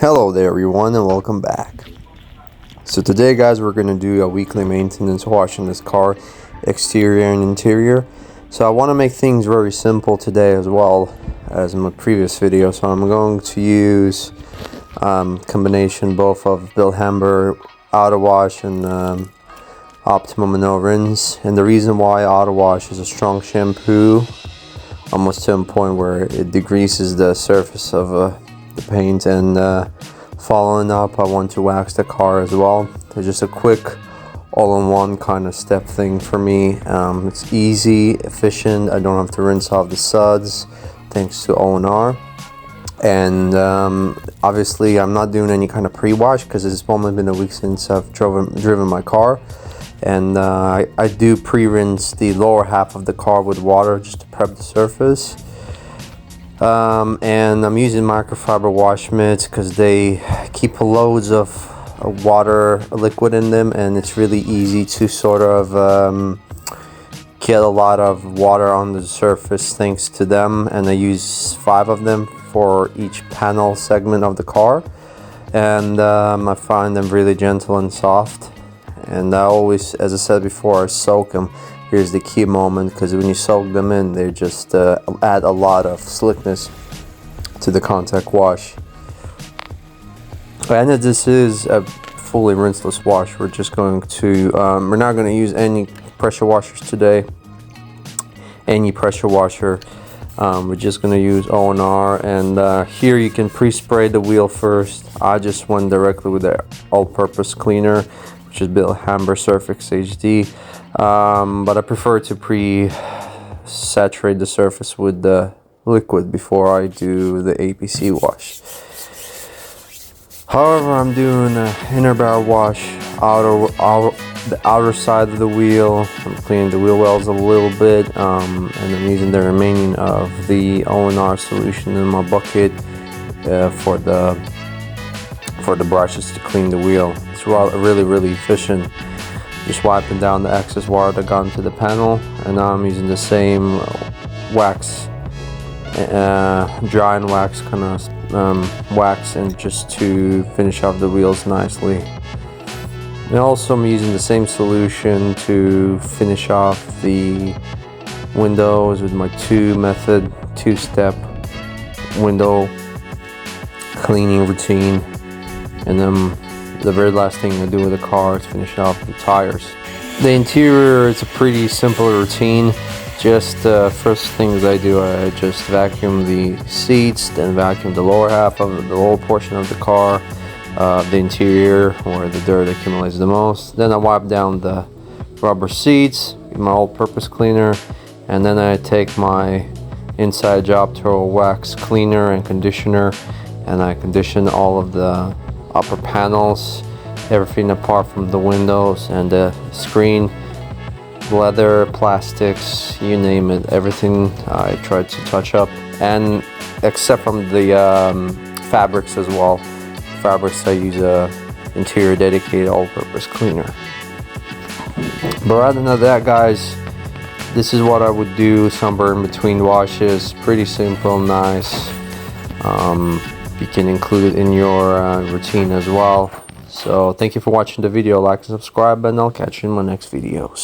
Hello there everyone and welcome back. So today guys, we're going to do a weekly maintenance wash in this car, exterior and interior. So I want to make things very simple today as well as in my previous video. So I'm going to use combination both of bilthamber auto wash and optimum no rinse. And the reason why auto wash is a strong shampoo, almost to a point where it degreases the surface of the paint. And following up, I want to wax the car as well. It's just a quick all-in-one kind of step thing for me. It's easy, efficient. I don't have to rinse off the suds thanks to O&R. And obviously I'm not doing any kind of pre-wash because it's only been a week since I've driven my car. And I do pre-rinse the lower half of the car with water just to prep the surface. And I'm using microfiber wash mitts because they keep loads of water liquid in them, and it's really easy to sort of get a lot of water on the surface thanks to them. And I use 5 of them for each panel segment of the car, and I find them really gentle and soft. And I always, as I said before, I soak them. Here's the key moment, because when you soak them in, they just add a lot of slickness to the contact wash. And this is a fully rinseless wash. We're just going to, we're not going to use any pressure washers today. Any pressure washer. We're just going to use O&R. And here you can pre-spray the wheel first. I just went directly with the all-purpose cleaner, which is bilthamber Surface HD. But I prefer to pre-saturate the surface with the liquid before I do the APC wash. However, I'm doing an inner barrel wash, the outer side of the wheel. I'm cleaning the wheel wells a little bit, and I'm using the remaining of the O&R solution in my bucket for the brushes to clean the wheel. It's really efficient. Just wiping down the excess water that got into the panel, and now I'm using the same wax, dry and wax kind of wax, and just to finish off the wheels nicely. And also I'm using the same solution to finish off the windows with my two-step window cleaning routine. And then the very last thing I do with the car is finish off the tires. The interior is a pretty simple routine. Just first things I do, I just vacuum the seats, then vacuum the lower half of the lower portion of the car, the interior where the dirt accumulates the most. Then I wipe down the rubber seats with my all-purpose cleaner, and then I take my inside job tool wax cleaner and conditioner, and I condition all of the upper panels, everything apart from the windows and the screen, leather, plastics, you name it, everything I try to touch up, and except from the fabrics as well. Fabrics I use a interior dedicated all-purpose cleaner. But rather than that guys, this is what I would do somewhere in between washes. Pretty simple, nice. You can include it in your routine as well. So thank you for watching the video. Like and subscribe, and I'll catch you in my next videos.